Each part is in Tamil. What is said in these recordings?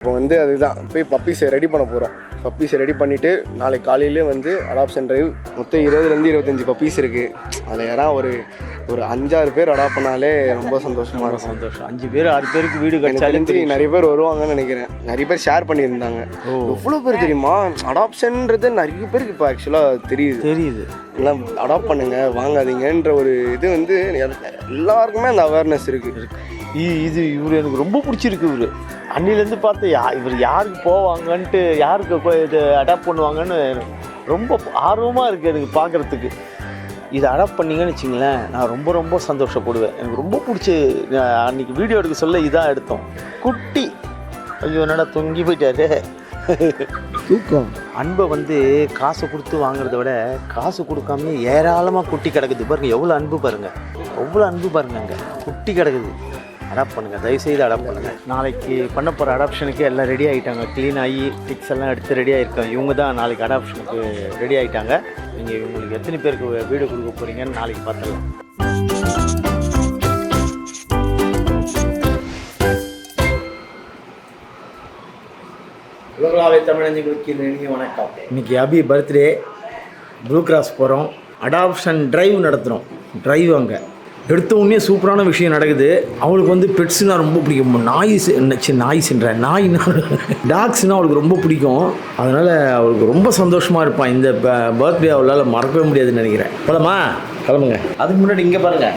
இப்போ வந்து அதுதான் போய் பப்பீஸை ரெடி பண்ண போகிறோம். பப்பீஸை ரெடி பண்ணிவிட்டு நாளைக்கு காலையிலே வந்து அடாப்ஷன் ட்ரைவ். மொத்தம் 20-25 பப்பீஸ் இருக்குது. அதில் யாராவது ஒரு 5-6 பேர் அடாப்ட் பண்ணாலே ரொம்ப சந்தோஷமாக இருக்கும். சந்தோஷம். 5 பேர் 6 பேருக்கு வீடு கிடைச்சாலும் நிறைய பேர் வருவாங்கன்னு நினைக்கிறேன். நிறைய பேர் ஷேர் பண்ணியிருந்தாங்க. எவ்வளோ பேர் தெரியுமா அடாப்ஷன்ன்றது நிறைய பேருக்கு இப்போ ஆக்சுவலாக தெரியுது. எல்லாம் அடாப்ட் பண்ணுங்க, வாங்காதீங்கன்ற ஒரு இது வந்து எல்லாருக்குமே அந்த அவேர்னஸ் இருக்குது. இது இவர் எனக்கு ரொம்ப பிடிச்சிருக்கு. இவர் அன்னிலேருந்து பார்த்து இவர் யாருக்கு போவாங்கன்ட்டு, யாருக்கு இது அடாப்ட் பண்ணுவாங்கன்னு ரொம்ப ஆர்வமாக இருக்குது எனக்கு பார்க்குறதுக்கு. இதை அடாப்ட் பண்ணிங்கன்னு வச்சிங்களேன், நான் ரொம்ப ரொம்ப சந்தோஷப்படுவேன். எனக்கு ரொம்ப பிடிச்சி அன்றைக்கி வீடியோ எடுக்க சொல்ல இதான் எடுத்தோம். குட்டி ஐயோ என்னடா தொங்கி போயிட்டாரு. தூக்கம் அன்பை வந்து காசு கொடுத்து வாங்குறத விட காசு கொடுக்காம ஏராளமாக குட்டி கிடக்குது பாருங்கள். எவ்வளோ அன்பு பாருங்கள், எவ்வளோ அன்பு பாருங்கள். அங்கே குட்டி கிடக்குது. அடாப்ட் பண்ணுங்கள், தயவுசெய்து அடாப்ட் பண்ணுங்கள். நாளைக்கு பண்ண போகிற அடாப்ஷனுக்கு எல்லாம் ரெடி ஆகிட்டாங்க. க்ளீன் ஆகி பிக்ஸ் எல்லாம் எடுத்து ரெடி ஆகிருக்காங்க. இவங்க தான் நாளைக்கு அடாப்ஷனுக்கு ரெடி ஆகிட்டாங்க. நீங்கள் இவங்களுக்கு எத்தனை பேருக்கு வீடு கொடுக்க போகிறீங்கன்னு நாளைக்கு பார்த்துடலாம். உலகளாவே தமிழஞ்சுகளுக்கு இனிய வணக்கம். இன்றைக்கி அபி பர்த்டே. ப்ளூ கிராஸ் போகிறோம், அடாப்ஷன் ட்ரைவ் நடத்துகிறோம். ட்ரைவ் அங்கே எடுத்த உடனே சூப்பரான விஷயம் நடக்குது. அவளுக்கு வந்து பெட்ஸ்னால் ரொம்ப பிடிக்கும். நாய்னா டாக்ஸ்னால் அவளுக்கு ரொம்ப பிடிக்கும். அதனால் அவளுக்கு ரொம்ப சந்தோஷமாக இருப்பான். இந்த பர்த்டே அவளால் மறக்கவே முடியாதுன்னு நினைக்கிறேன். போலாமா? கிளம்புங்க. அதுக்கு முன்னாடி இங்கே பாருங்கள்.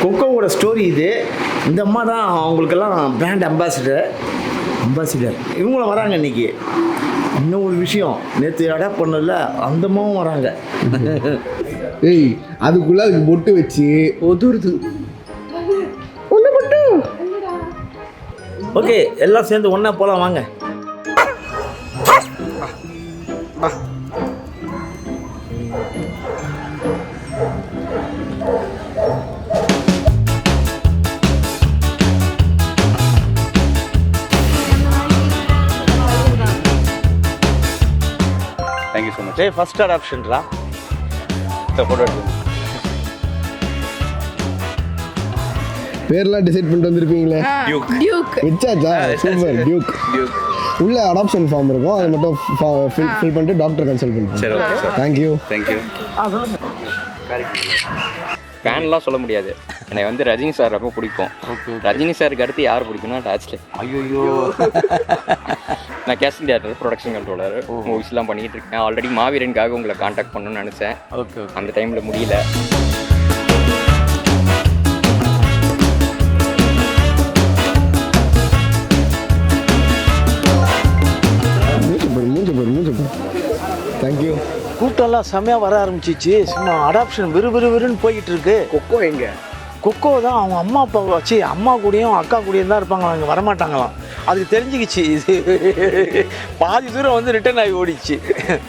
கொக்கோவோட ஸ்டோரி இது. இந்த அம்மா தான் அவங்களுக்கெல்லாம் பிராண்ட் அம்பாசிடர். இவங்களும் வராங்க இன்றைக்கி. இன்னும் ஒரு விஷயம், நேற்று அடாப்ட் பண்ணல அந்த அம்மாவும் வராங்க. ஏய் அதுக்குள்ளே அதுக்கு பொட்டு வச்சு ஒதுருது. ஒன்று மட்டும் ஓகே, எல்லாம் சேர்ந்து ஒன்றா போகலாம் வாங்க. Thank you so much. ஃபர்ஸ்ட் அடாப்ஷன்ரா. ஃபோட்டோ எடுத்து பேர்லாம் டிசைட் பண்ணிட்டு வந்திருப்பீங்களே. டியூக் வச்சாச்சா? சூப்பர். டியூக் உள்ள அடாப்ஷன் ஃபார்ம் இருக்கும், அதை மட்டும் ஃபில் பண்ணிட்டு டாக்டர் கன்சல்ட் பண்ணுவோம். சரி, ஓகே சார். தேங்க்யூ. ஃபேன்லாம் சொல்ல முடியாது. எனக்கு வந்து ரஜினி சார் ரொம்ப பிடிக்கும். ரஜினி சாருக்கு அடுத்து யார் பிடிக்கும்னா டாச்லே. ஐயோ நான் கேஸ்டிங் டேரக்டர், ப்ரொடக்ஷன் கண்ட்ரோலர், மூவிஸ்லாம் பண்ணிகிட்டு இருக்கேன். ஆல்ரெடி மாவீரனுக்காக உங்களை காண்டாக்ட் பண்ணணும்னு நினச்சேன். ஓகே, அந்த டைமில் முடியல. தேங்க்யூ. கூட்டம்லாம் செம்மையாக வர ஆரம்பிச்சிச்சு. சும்மா அடாப்ஷன் விறுவிறுன்னு போய்கிட்டு இருக்கு. கொக்கோ எங்கே? கொக்கோ தான் அவங்க அம்மா அப்பா வச்சு அம்மா கூடயும் அக்கா கூடயும் தான் இருப்பாங்க. அவங்க வரமாட்டாங்களாம். அதுக்கு தெரிஞ்சுக்கிச்சு. இது பாதி தூரம் வந்து ரிட்டர்ன் ஆகி ஓடிச்சு.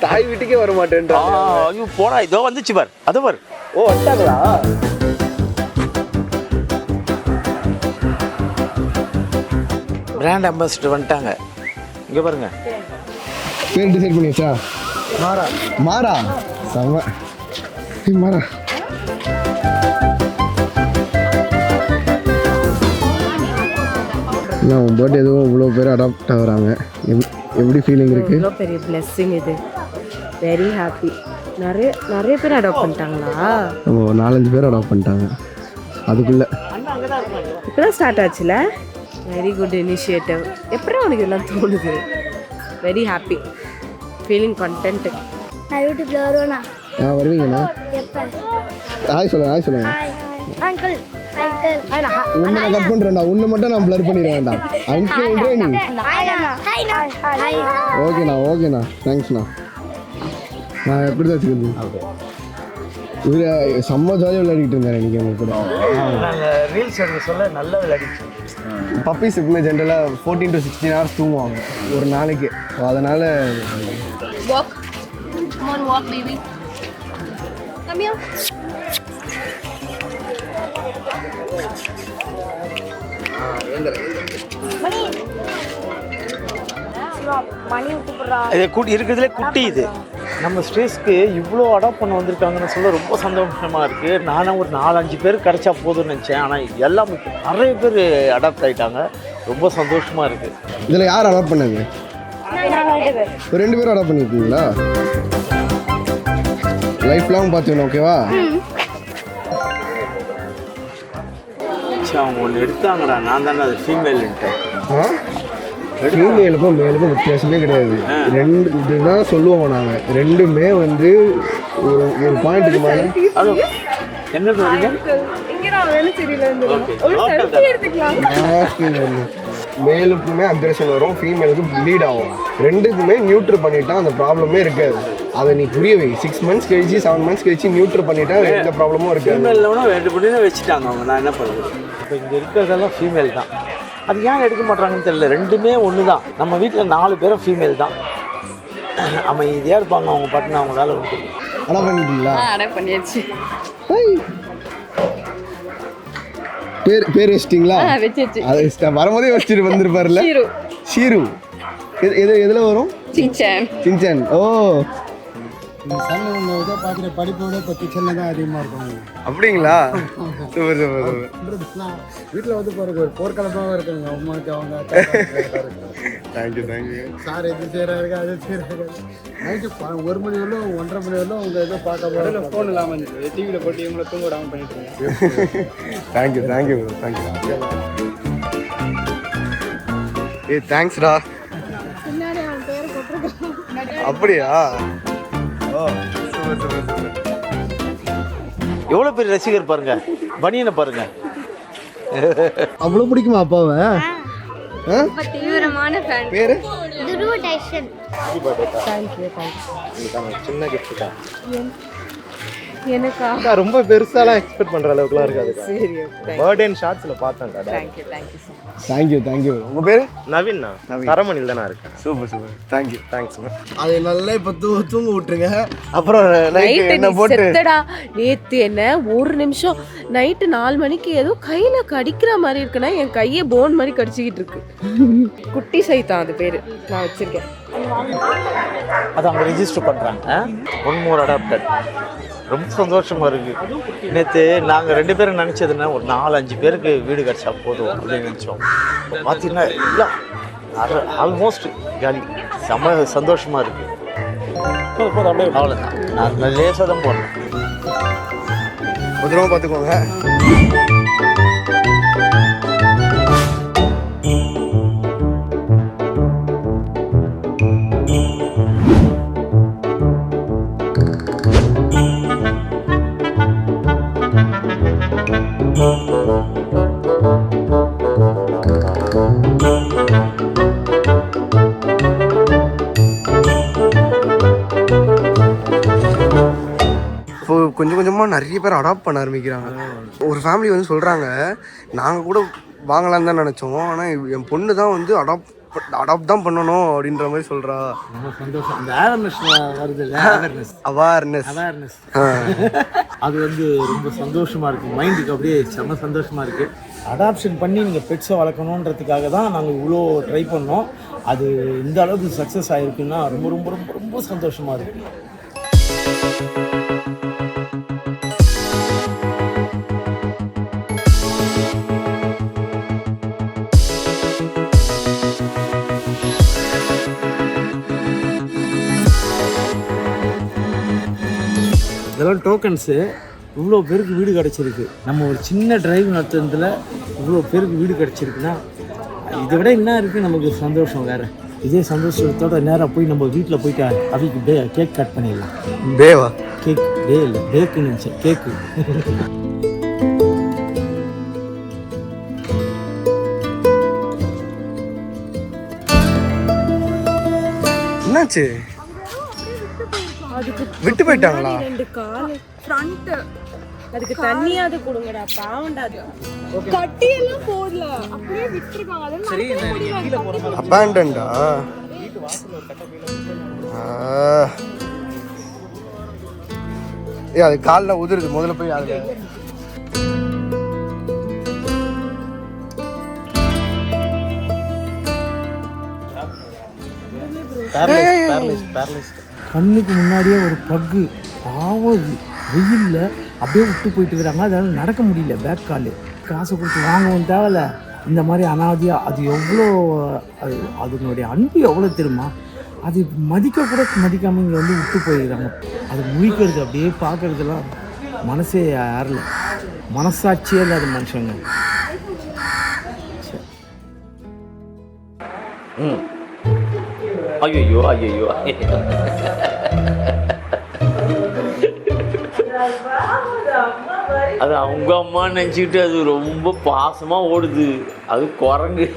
தாய் வீட்டுக்கே வர மாட்டேன்றா. ஐயோ போடா, இதோ வந்துச்சு பார், அதை பார். ஓ வந்துட்டாங்களா? பிராண்ட் அம்பாசிடர் வந்துட்டாங்க. இங்கே பாருங்க. பேர் டிசைட் பண்ணியாச்சா? மாறா செம்ம. மாறா உன் பர்த்டே எதுவும் இவ்வளோ பேர் அடாப்ட் ஆகுறாங்க. எப்படி ஃபீலிங் இருக்குது? இவ்வளோ பெரிய பிளெஸ்ஸிங் இது. Very happy. நிறைய பேர் அடாப்ட் பண்ணிட்டாங்களா? நம்ம 4-5 பேர் அடாப்ட் பண்ணிட்டாங்க. அதுக்குள்ளே இப்போதான் ஸ்டார்ட் ஆச்சுல. Very good initiative. எப்படி உனக்கு எல்லாம் தோணுது? Very happy, feeling content. நான் யூடியூப்ல வருவேண்ணா. வருவீங்கண்ணா? ஹாய் சொல்லுங்க. அங்கிள் உன்னை நான் கட் பண்ணுறேன்டா. உன்னை மட்டும் நான் ப்ளர் பண்ணிடுவேன். வேண்டாம் அங்கிள்ன்றே நீ. ஓகேண்ணா தேங்க்ஸ்ண்ணா. நான் எப்படி தான் வச்சுக்கிறது? இவர் செம்ம ஜாலியாக விளையாடிட்டு இருந்தார் இன்றைக்கி அவங்க கூட. நாங்கள் ரீல்ஸ் எடுக்க சொல்ல நல்லா விளையாடிச்சு. பப்பீஸ் எப்பவுமே ஜென்ரலாக 14 to 16 hours தூங்குவாங்க ஒரு நாளைக்கு. அதனால் walk. Come on, walk, baby. Come here. இது இருக்கிறதுல குட்டி. இது நம்ம ஸ்ட்ரீட்ஸ்க்கு இவ்வளோ அடாப்ட் பண்ண வந்திருக்காங்கன்னு சொல்ல ரொம்ப சந்தோஷமாக இருக்குது. நானும் ஒரு 4-5 பேர் கிடைச்சா போதும்னு நினச்சேன். ஆனால் எல்லாமே நிறைய பேர் அடாப்ட் ஆகிட்டாங்க. ரொம்ப சந்தோஷமாக இருக்குது. இதில் யார் அடாப்ட் பண்ணாங்க? 2 பேரும் அடாப்ட் பண்ணியிருக்கீங்களா? லைஃப் லாங் பார்த்துக்கணும், ஓகேவா? அவங்க ஒன்று எடுத்தாங்கடா, நான் தானே அது ஃபீமேல்ன்ட்டு. ஃபீமேலுக்கும் மேலுக்கும் வித்தியாசமே கிடையாது. 2 இதுதான் சொல்லுவோம் நாங்கள். 2மே வந்து ஒரு பாயிண்ட்டுக்கு மேலே. அது என்ன சொல்றீங்க? மேலுக்குமே அக்ரெஷன் வரும், ஃபீமேலுக்கு ப்ளீட் ஆகும். 2க்குமே நியூட்ரு பண்ணிட்டா அந்த ப்ராப்ளமே இருக்காது. அதை நீ புரிய வை. 6 மந்த்ஸ் கழிச்சு 7 மந்த்ஸ் கழிச்சு நியூட்ரு பண்ணிட்டா எந்த ப்ராப்ளமும் இருக்காது. ஃபீமேல்னா 2 பண்ணி வச்சுட்டாங்க அவங்க. நான் என்ன பண்ணுறது? இப்போ இங்கே இருக்கிறதெல்லாம் ஃபீமேல் தான். அது ஏன் எடுக்க மாட்டாங்கன்னு தெரியல. 2மே ஒன்று தான். நம்ம வீட்டில் 4 பேரும் ஃபீமேல் தான். அமைதியாக இருப்பாங்க. அவங்க பாட்டுன்னு அவங்க வேலை உண்டு. அடாப்ட் பண்ணிட்டீங்களா? அடாப்ட் பண்ணியாச்சு. பேர் வச்சிட்டிங்களா? வச்சிச்சு. அது வரும்போதே வச்சுட்டு வந்திருப்பாருல்ல. ஷீரு. எதில் வரும்? சின்சான். ஓ, படிப்போட இப்போ கிச்சனில் தான் அதிகமாக இருக்கும். அப்படிங்களா? சூப்பர். வீட்டில் வந்து போகிறது ஒரு போர்க்களமாக இருக்குங்க. அம்மாவுக்கு அவங்க தேங்க்யூ. சார் எது செய்கிறாரு அது செய்கிறாரு. நைட்டு 1 மணி வரலும் 1:30 மணி வரலும் அவங்க எதுவும் பார்க்க போகிறோம். ஃபோன் இல்லாமல் இருந்துச்சு. டிவியில் போட்டு இவங்களை தூங்க விடாமல் பண்ணிட்டு தேங்க்யூ. தேங்க்ஸ்டா. அப்படியா? ஓ, சூப்பர். எவ்வளோ பெரிய ரசிகர் பாருங்க. பனியனை பாருங்க. அவ்வளோ பிடிக்குமா அப்பாவை? தீவிரமான ஃபேன். பேரு? துருவ டைசன். தேங்க்யூ. சின்ன கிஃப்ட் தான். எனக்கா? ரொம்ப பெருசாலாம் எக்ஸ்பெக்ட் பண்ற அளவுக்குலாம் இருக்காது. சரி, பர்த்டே ஷார்ட்ஸ்ல பார்த்தேன். தேங்க்யூ. உங்க பேரு? நவீன்னா. தரமணியில் தானே இருக்கேன். சூப்பர். தேங்க்ஸ். அது நல்லா இப்போ தூங்க விட்டுருங்க. அப்புறம் நைட் என்ன போட்டு செத்தடா. நேத்து என்ன ஒரு நிமிஷம் நைட்டு 4 மணிக்கு ஏதோ கையில கடிக்கிற மாதிரி இருக்குன்னா என் கையே போன் மாதிரி கடிச்சிக்கிட்டு இருக்கு. குட்டி சைத்தான் அது பேரு. நான் வச்சிருக்கேன். அதை அவங்க ரிஜிஸ்டர் பண்ணுறாங்க. 1 more adopted. ரொம்ப சந்தோஷமாக இருக்குது. நேற்று நாங்கள் 2 பேரும் நினச்சதுன்னா ஒரு 4-5 பேருக்கு வீடு கிடச்சா போதும் அப்படின்னு நினச்சோம். பார்த்தீங்கன்னா எல்லாம் ஆல்மோஸ்ட் காலி. செம்ம சந்தோஷமாக இருக்குது. அவ்வளோதான். நான் லேசாக தான் போடுறேன். பத்திரமா பார்த்துக்கோங்க. கொஞ்சம் கொஞ்சமாக நிறைய பேர் அடாப்ட் பண்ண ஆரம்பிக்கிறாங்க. ஒரு ஃபேமிலி வந்து சொல்கிறாங்க, நாங்கள் கூட வாங்கலான்னு தான் நினச்சோம், ஆனால் என் பொண்ணு தான் வந்து அடாப்ட் தான் பண்ணணும் அப்படின்ற மாதிரி சொல்கிறா. ரொம்ப சந்தோஷம். இந்த அவேர்னஸ் வருது. அவேர்னஸ் அது வந்து ரொம்ப சந்தோஷமாக இருக்குது. மைண்டுக்கு அப்படியே செம்ம சந்தோஷமாக இருக்குது. அடாப்ஷன் பண்ணி நீங்கள் பெட்ஸை வளர்க்கணுன்றதுக்காக தான் நாங்கள் இவ்வளோ ட்ரை பண்ணோம். அது இந்த அளவுக்கு சக்ஸஸ் ஆகிருக்குன்னா ரொம்ப ரொம்ப ரொம்ப ரொம்ப சந்தோஷமாக இருக்குது. இதெல்லாம் டோக்கன்ஸு. இவ்வளோ பேருக்கு வீடு கிடச்சிருக்கு. நம்ம ஒரு சின்ன டிரைவ் நடத்துறதுல இவ்வளோ பேருக்கு வீடு கிடச்சிருக்குன்னா இதை விட என்ன இருக்குது நமக்கு சந்தோஷம் வேறு. இதே சந்தோஷத்தோட நேராக போய் நம்ம வீட்டில் போயிட்டு அதுக்கு கேக் கட் பண்ணிடலாம். பேவா? கேக் இல்லை, பேக்குன்னு நினச்சேன். கேக்கு. என்னாச்சு? விட்டு போயிட்டாங்களா? 2 கால் ஃப்ரண்ட். அதுக்கு தண்ணியாவது கொடுங்கடா. பாவண்டா. அது கட்டி எல்லாம் போடல, அப்படியே விட்டுருக்காங்க. அதெல்லாம் அபேண்டன்டா. அது காலில் உதிருது. முதல்ல போய் அது கண்ணுக்கு முன்னாடியே ஒரு பக்கு பாவம் வெயிலில் அப்படியே விட்டு போயிட்டு இருக்கிறாங்க. அதனால் நடக்க முடியல. பேக் கால் காசு கொடுத்து வாங்கவும் தேவையில்ல. இந்த மாதிரி அனாதையாக அது எவ்வளோ அதனுடைய அன்பு எவ்வளோ தெரியுமா? அது மதிக்க கூட மதிக்காமல் இங்கே வந்து விட்டு போயிருக்கிறாங்க. அது முழிக்கிறது அப்படியே பார்க்குறதுலாம் மனசே யாரில் மனசாட்சியே இல்லாத மனுஷங்க. ஐயோ ஐயோ அது அவங்க அம்மா நினச்சிக்கிட்டு அது ரொம்ப பாசமாக ஓடுது. அது குரங்கு.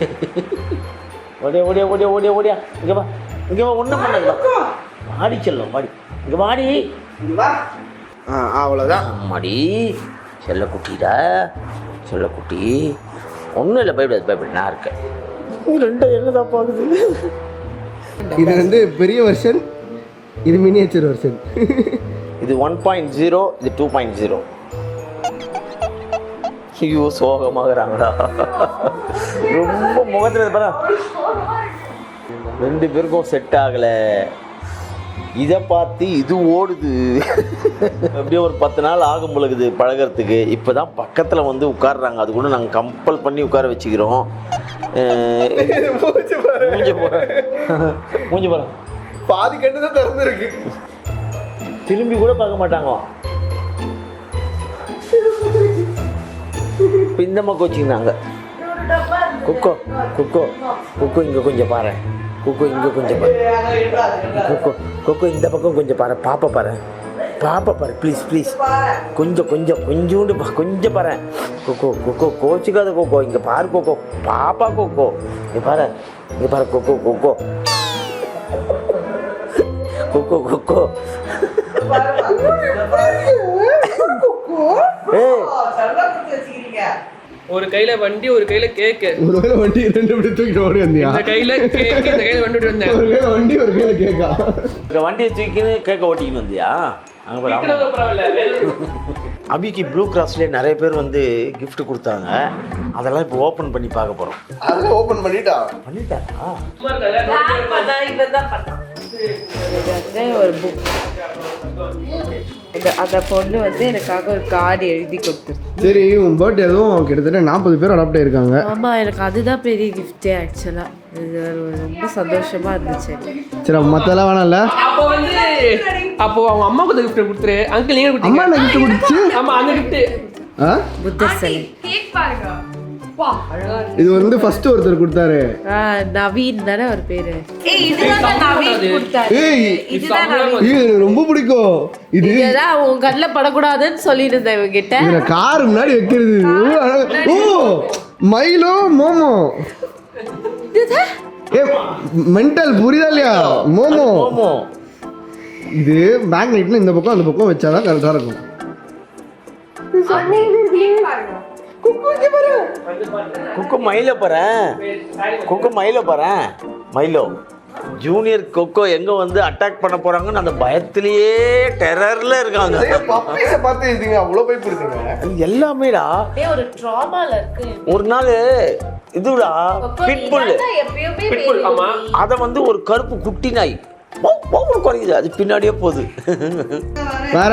ஓடியா ஓடியா ஓடியா ஓடியா ஓடியா இங்கே வா இங்கே வா. ஒன்றும் பண்ணல. வாடி செல்லம் வாடி. இங்கே வாடி. அவ்வளோதான். அம்மாடி செல்லக்குட்டிடா செல்லக்குட்டி. ஒன்றும் இல்லை, பயப்படாது பயப்படாது, நான் இருக்கேன். ரெண்டும் என்னதான் பார்க்குது. இது வந்து பெரிய வெர்ஷன், இது மினியேச்சர் வெர்ஷன். இது 1.0, இது 2.0. ஐயோ சோகமாகறாங்களா? ரொம்ப முகத்தில் பாரு. 2 பேருக்கும் செட் ஆகலை. இதை பார்த்து இது ஓடுது. அப்படியே ஒரு 10 நாள் ஆகும் பொழுது பழகிறதுக்கு. இப்போ தான் பக்கத்தில் வந்து உட்காடுறாங்க. அது கூட நாங்கள் கம்பல் பண்ணி உட்கார வச்சுக்கிறோம். மூஞ்சி போகிறோம். பாதி கண்டு தான் திறந்துருக்கு. திரும்பி கூட பார்க்க மாட்டாங்க. இப்போ இந்த பக்கம் வச்சுக்கினாங்க. குக்கோ குக்கோ குக்கோ இங்கே கொஞ்சம் பாரு. குக்கோ இங்கே கொஞ்சம் பாரு. குக்கோ குக்கோ இந்த பக்கம் கொஞ்சம் பாரு. பாப்பா பாரு. பாப்பா பாரு ப்ளீஸ் ப்ளீஸ். கொஞ்சம் கொஞ்சம் கொஞ்சோண்டு கொஞ்சம் பாரு. கொக்கோ கொக்கோ கோச்சிக்காத கொக்கோ. இங்கே பாரு கொக்கோ. பாப்பா கொக்கோ. இங்கே பாரு இங்கே பாரு. கொக்கோ கொக்கோ கொக்கோ கொக்கோ. ஒரு கையில வண்டி ஒரு கையில கேக்கு. ஒரு கையில வண்டி 2 இப்படி தூக்கிட்டு ஓடி வந்தியா? இந்த கையில கேக்கு இந்த கையில வண்டி வந்தேன். ஒரு கையில வண்டி ஒரு கையில கேக்கா? இந்த வண்டியை தூக்கின்னு கேக்க ஓட்டிக்கின்னு வந்தியா? அபிக்கு ப்ளூ கிராஸ்லேயே நிறைய பேர் வந்து கிஃப்ட் கொடுத்தாங்க. அதெல்லாம் இப்போ ஓப்பன் பண்ணி பார்க்க போகிறோம். அதெல்லாம் ஓப்பன் பண்ணிட்டா? பண்ணிட்டாரா? ஒரு புக். அந்த பொண்ணு வந்து எனக்காக ஒரு கார்டு எழுதி கொடுத்துருக்கு. சரி, உன் பர்த்டே எதுவும் கிட்டத்தட்ட 40 பேர் அடாப்ட் ஆயிருக்காங்க. ஆமாம், எனக்கு அதுதான் பெரிய கிஃப்டே ஆக்சுவலாக. இது ரொம்ப சந்தோஷமாக இருந்துச்சு. சரி, மற்றெல்லாம் வேணாம்ல. அப்போ அவங்க அம்மாவுக்கு அந்த கிஃப்ட் கொடுத்துரு. அங்கிள் நீங்க கொடுத்தீங்க. அம்மா என்ன கிஃப்ட் கொடுத்துச்சு? ஆமா அந்த கிஃப்ட். புத்தர் சிலை. இது வந்து ஃபர்ஸ்ட் ஒருத்தர் கொடுத்தாரு. நவீன் தானே அவர் பேரு. இது ரொம்ப பிடிக்கும். இதுதான் உன் கண்ணுல படக்கூடாதுன்னு சொல்லிட்டு இருந்தேன் இவங்கிட்ட. இதுல கார் முன்னாடி வைக்கிறது. ஓ மைலோ மோமோ. மென்டல் புரியுதா இல்லையா? மோமோ. இது மேக்னெட்னு இந்த பக்கம் அந்த பக்கம் வச்சாதான் கரெக்டா இருக்கும். குக்கு மயிலோ போகிறேன். குக்கு மயிலோ போகிறேன். மைலோ ஜூனியர் கொக்கோ எங்கே வந்து அட்டாக் பண்ண போகிறாங்கன்னு அந்த பயத்திலேயே டெரரில் இருக்காங்க. பார்த்து இதுங்க அவ்வளோ பயப்படுதுங்க. எல்லாமேடா ஒரு ட்ராமால இருக்கு. ஒரு நாள் இதுடா பிட்புல். அதை வந்து ஒரு கருப்பு குட்டி நாய் குறையுது. அது பின்னாடியே போகுது. வேற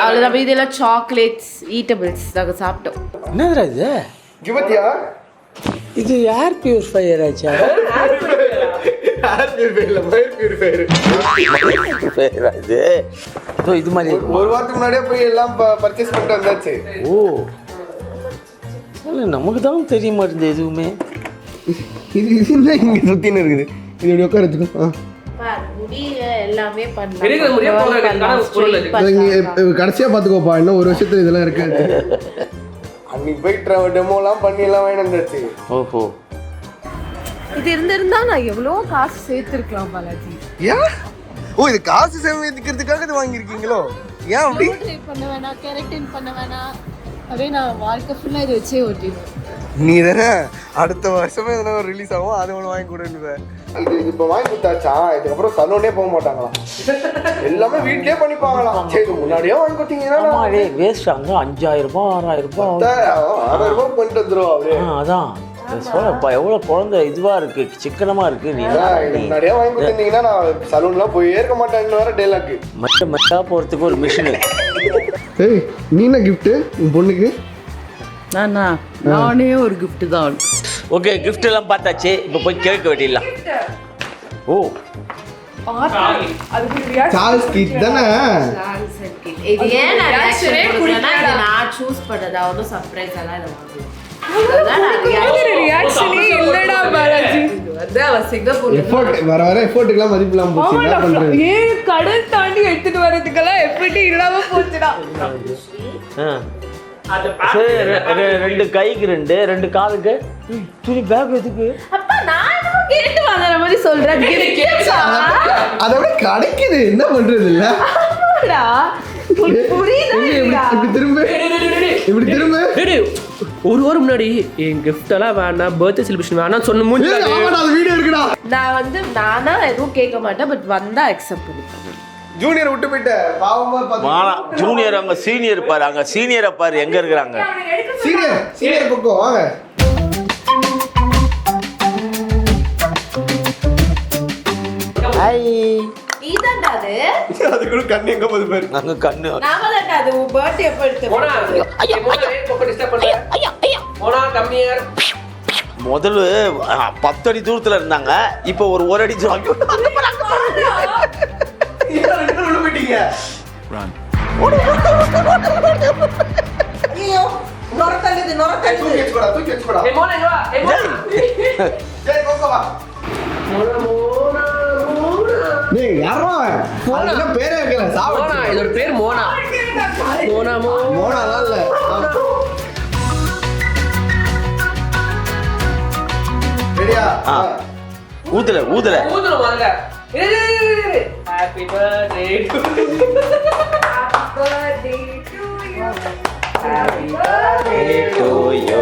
அவ்வளோதான். இதெல்லாம் சாக்லேட்ஸ் ஈட்டபிள்ஸ் நாங்கள் சாப்பிட்டோம். என்னதுடா இது? கிவத்தியா? இது ஏர் பியூரிஃபையர் ஆச்சா? இது மாதிரி ஒரு வாரத்துக்கு முன்னாடியே போய் எல்லாம் பர்ச்சேஸ் பண்ணிட்டு வந்தாச்சு. ஓ நமக்கு தான் தெரிய மாட்டேங்குது எதுவுமே. இது இங்கே சுத்தின்னு இருக்குது. இது எப்படி உட்கார வச்சுக்கோ. கடைசியா பாத்துக்கோப்பா, இன்னும் ஒரு வருஷத்துல இதெல்லாம் இருக்காது. அன்னைக்கு போயிட்டு டெமோலாம் பண்ணி எல்லாம் வாங்கி வந்தாச்சு. ஓஹோ, இது இருந்திருந்தா நான் எவ்வளோ காசு சேர்த்துருக்கலாம் பாலாஜி. ஏன்? ஓ, இது காசு சேமிக்கிறதுக்காக இது வாங்கியிருக்கீங்களோ? ஏன் அப்படி பண்ண வேணாம், கேரக்டர் பண்ண வேணாம், அப்படியே நான் வாழ்க்கை ஃபுல்லாக இதை வச்சே ஓட்டிடுவேன். நீ தானே அடுத்த வருஷமே எதனா ஒரு ரிலீஸ் ஆகும், அது ஒன்று வாங்கி கொடுன்னு. இது இப்போ வாங்கி கொடுத்தாச்சா, இதுக்கப்புறம் சலூனே போக மாட்டாங்களாம், எல்லாமே வீட்லயே பண்ணிப்பாங்களாம். சரி, முன்னாடியே வாங்கி கொடுத்தீங்கன்னா வேஸ்ட். அங்கே 5000 ரூபாய் 6000 ரூபாய் 6000 ரூபாய் பண்ணிட்டு வந்துடும் அப்படியே. அதான் சோழப்பா எவ்வளோ குழந்தை இதுவாக இருக்குது, சிக்கனமாக இருக்குது. நீ நிறைய வாங்கி கொடுத்துருந்தீங்கன்னா நான் சலூன்லாம் போய் ஏற்க மாட்டேன்னு வேற டைலாக். மெட்டா போகிறதுக்கு ஒரு மிஷினு. ஏய் நீ என்ன கிஃப்ட்டு உன் பொண்ணுக்கு? நானே ஒரு கிஃப்ட் தான். ஓகே, கிஃப்ட் எல்லாம் பார்த்தாச்சு. இப்போ போய் கேட்க வெட்டிடலாம். ஓ சார்ல்ஸ் கிட் தானே? இது ஏன் நான் ரியாக்ஷனே கொடுக்கறேன்னா இது நான் சூஸ் பண்ணதா, ஒன்றும் சர்ப்ரைஸ் எல்லாம் இல்லை. இல்லடா பாலாஜி, வந்து அவ சிங்கப்பூர்ல வர வர எஃபோர்ட்டுக்கெல்லாம் மதிப்பு இல்லாம போச்சு. என்ன பண்றது? கடல் தாண்டி எடுத்துட்டு வரதுக்கெல்லாம் எஃபர்ட் இல்லாம போச்சுடா. சரி, ரெண்டு கைக்கு ரெண்டு காலுக்கு துணி பேக் எதுக்கு? அப்பா நான் என்னமோ கேட்டு வாங்குற மாதிரி சொல்றேன். அதை விட கிடைக்குது, என்ன பண்றது? இல்ல இப்படி திரும்ப ஒரு வாரம் முன்னாடி என் கிஃப்ட் எல்லாம் வேணாம், பர்த்டே செலிப்ரேஷன் வேணாம் சொன்ன மூஞ்சி வீடியோ இருக்குடா. நான் வந்து நானா எதுவும் கேட்க மாட்டேன், பட் வந்தா அக்செப்ட் பண்ணிப்பேன். ஜூனியர் விட்டு போயிட்ட பாவமா. ஜூனியர் அங்க சீனியர் பாரு, அங்க சீனியரை பாரு எங்க இருக்கிறாங்க. சீனியர் கொக்கோ வாங்க. ஹாய். நீதான்டா அது. அது கூட கண்ணு எங்க போகுது பாரு. அங்க கண்ணு. நாம தான்டா அது. உன் பர்த்டே எப்ப எடுத்து போனா ஐயா போக டிஸ்டர்ப் பண்ணல. போனா கம்மியா முதல்ல 10 அடி தூரத்துல இருந்தாங்க, இப்போ ஒரு அடி தூரம். ஐயோ நொரத்தங்குது. தூக்கி வச்சுடா. ஏய் மோனா இங்க வா. ஏய் மோனா. ஜெய் கொக்கோ வா. மோனா. டேய் யாரா? அதுல பேரே வைக்கல. மோனா, இதோட பேர் மோனா. மோனா இல்ல. ரெடியா? ஊதுல ஊதுறோம் வாங்க. Happy birthday to you. Happy birthday to you.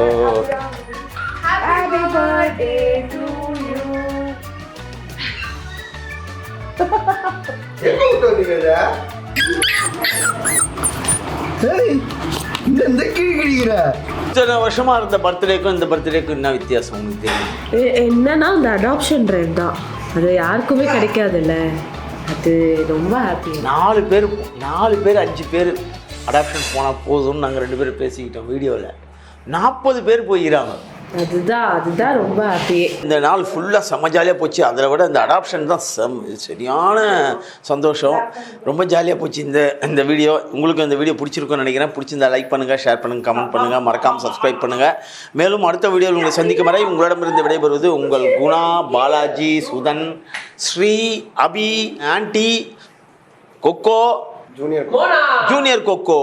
Happy birthday to you. எங்க விட்டு வந்தீங்க இத? சரி இந்த கிழிக்கிற இத்தனை வருஷமா இருந்த பர்த்டேக்கும் இந்த பர்த்டேக்கும் என்ன வித்தியாசம் உங்களுக்கு தெரியும்? என்னன்னா அந்த அடாப்ஷன் ரேட் தான், அது யாருக்குமே கிடைக்காதுல்ல, அது ரொம்ப ஹாப்பி. 4 பேர் 5 பேர் அடாப்ஷன் போனால் போதும்னு நாங்கள் 2 பேரும் பேசிக்கிட்டோம் வீடியோவில். 40 பேர் போயிடறாங்க. அதுதான் ரொம்ப ஹாப்பியே. இந்த நாள் ஃபுல்லாக செம்ம ஜாலியாக போச்சு. அதில் விட இந்த அடாப்ஷன் தான் சரியான சந்தோஷம். ரொம்ப ஜாலியாக போச்சு இந்த வீடியோ. உங்களுக்கு இந்த வீடியோ பிடிச்சிருக்குன்னு நினைக்கிறேன். பிடிச்சிருந்தா லைக் பண்ணுங்கள், ஷேர் பண்ணுங்கள், கமெண்ட் பண்ணுங்கள், மறக்காமல் சப்ஸ்கிரைப் பண்ணுங்கள். மேலும் அடுத்த வீடியோவில் உங்களை சந்திக்கும் வரை உங்களிடமிருந்து விடைபெறுவது உங்கள் குணா, பாலாஜி, சுதன், ஸ்ரீ, அபி, ஆன்டி, கொக்கோ, ஜூனியர் கொக்கோ.